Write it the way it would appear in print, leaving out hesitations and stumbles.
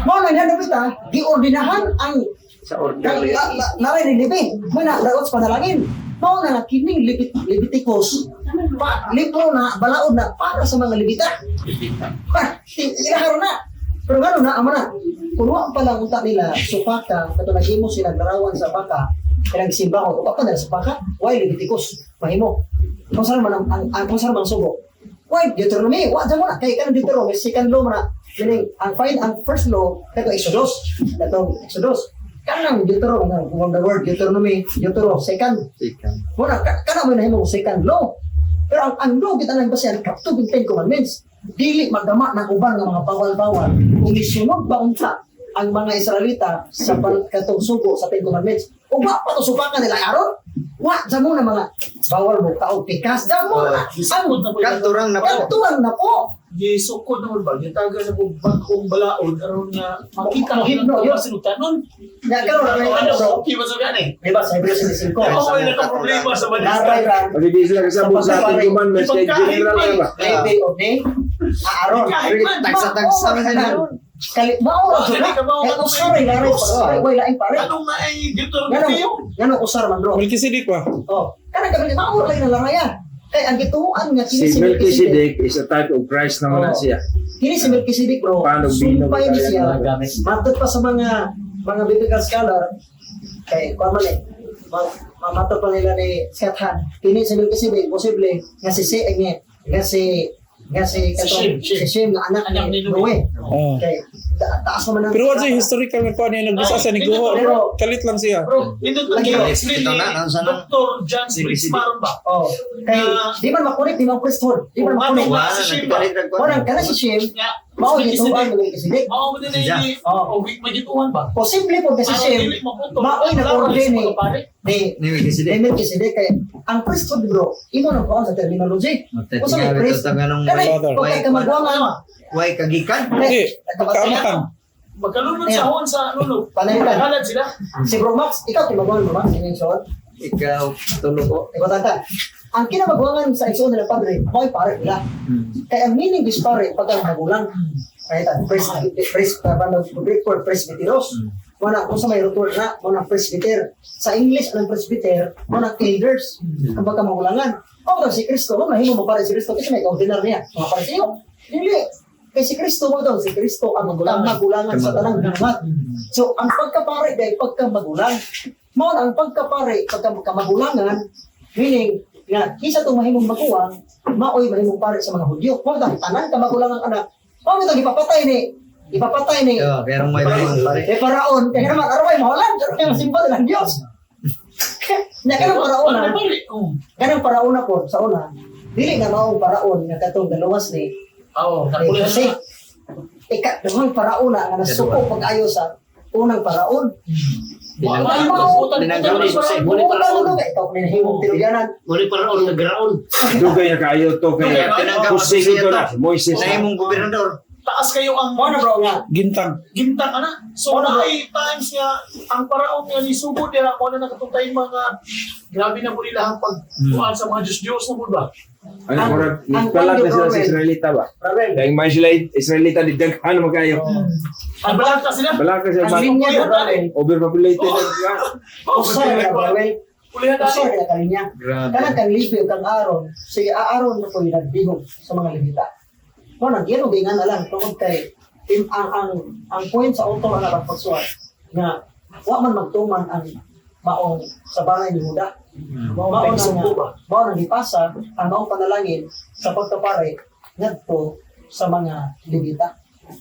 Mo na yan Levita, giordinahan ang Sa order yan. naray ni Levi. Mo na daot sa panalangin. Mo na kining Leviticus. Libro na balaod na para sa mga Levita. Ilaharo na. Pero gano'n na, ama na. Puno pa lang unta nila, supaka, kato naghimo sila larawan sa baka, pinagsimba ko, pa nila sa baka, why Leviticus, mahimo. Kung saan man kung saan man subo. Why Deuteronomy, wa dyan mo na, kaya ka ng Deuteronomy, second law mo na, meaning, ang first law, kato Exodus, kanang Deuteronomy, from the word Deuteronomy, second. Muna, kanang mo na himo second law. Pero ang law, kita nang basehan, kaptubing 10 commandments. Dili magdama ng uban ng mga bawal-bawal. Kung isunod ba unta ang mga Israelita sa katong sugo sa 10 commandments, o ba patusupakan nila aron? Wa, dyan mo na mga bawal mo, kaog pikas, dyan mo na. Kanturang na po. Kanturang na po. Di sukod naman ba? Di taga na kung bagong balaod aron nga makita Mo- ng mo- mga sinutan nun. Nga, karoon na may bro. Okay ba sa gani? Diba, sa Hebrew 5. Ako ay nakaproblema sa Naray balista. ra. Pag hindi sila kasabot sa ating commandments, kay general na ba? David o ni Aaron. Tagsa-tagsa na sila. Kali mao ra Dili ka ba jud. Eh usar ay lain pa. Way lain pare. Anong na ay dito Ganun. kayo? Ganun usar man bro. Melchizedek ba? Oh, kana kami mao ra na laraya. Kay ang gituan nga kini Si si Melchizedek. Melchizedek is a type of Christ naman na siya. Kini si Melchizedek bro. Paano binog Sumpay ni siya. tayo? Matud pa sa mga biblical scholar kay kuan man eh. Mamatod pa nila ni Skathan. Kini si Melchizedek posible nga si katong si Shem nga anak ni Noe. Oh. Kay taas naman ang Pero what's yung historical na kuha niya nagbasa sa ni Guho? Kalit lang siya. Bro, ito Lagi lang ba? explain Ito ni na, nasa na? Dr. John Springsmaron ba? Oh, kay di man makunik, di man priesthood, di man makunik. Ano? Wala, nagkalit Orang kana si Shem, Nga, mao dito ang Melchizedek. mao mo din ay Oh. magituhan ba? Posible po kasi Shem, maoy na coordinate ni Ni Melchizedek. Melchizedek kay ang priesthood bro, imo nang kuan sa terminology. Matay Usa may tingawi priest. ito tanganong Kanay, Father. pagka ka magwangan, Way kagikan. Hindi, kaamatan. Magkalunod sa hon sa lulog. Panalitan. Halad sila. Si Bro Max, ikaw timagwangan Bro Max, ini short. Ikaw, tulo ko. Ikaw tanta. Ang kinamagwangan sa igsoon nila padre, maoy pare nila. Kaya ang meaning is pare pagka magulang. Kaya ta Greek word presbyteros. Muna kung sa may rotor na, muna presbyter. Sa English, anong presbyter, muna elders. Kapag magulangan. O si Kristo, no, nahimo mo pare si Kristo kasi may ordinar niya. Mga pare siyo. Hindi. Kay si Kristo mo daw, si Kristo ang magulangan sa tanang gamat. So, ang pagkapare dahil pagkamagulang. Mao ang pagkapare, pagkamagulangan, meaning, nga, isa itong mahimong maguwang, maoy mahimong pare sa mga Hudyo. Mao dahil tanan kamagulangan anak. Mao ito, ipapatay ni Yo, pero may mga pare. Paraon. Kaya naman, araway mahalan, pero kaya masimba ng Diyos. Nya kanang paraon na, kanang paraon na po sa una, dili na maong paraon nga katong dalawas ni Oo, kasi ikaduhang paraon na nga nasuko pag-ayo sa unang paraon. Ito pinahimong tiluganan. Muli para on nagraon. Dugay na kayo to kaya Tinanggap Jose siya ito to. na, Moises Sa na. imong gobernador. Taas kayo ang Mo na bro nga. Gintang. gintang ana. So naay times nga ang paraon nga ni sugod nila mo na nakatutay mga grabe na po nila ang pagkuhan sa mga Diyos na po ba? Ano Ang- murag ang nagpalag na sila sa Robert. Israelita ba? Ravel. Dahil mga Israelita di daghan mo kayo. Ang balanta sila. Bala ka Ang sa linya na Ravel. overpopulated Oh. na. Usar na Ravel. Ulihan Usar natin. na kaninya. Grabe. Kanang kang Libyo, kang Aaron. Sige, Aaron na po yung nagbihog sa mga Levita. Mo nang ginugingan na lang tungkol kay ang point sa auto na pagpagsuwat nga wa man magtuman ang maong sa balay ni Juda. Mao nang mao nang ipasa ang maong panalangin sa pagkapare ngadto sa mga Levita.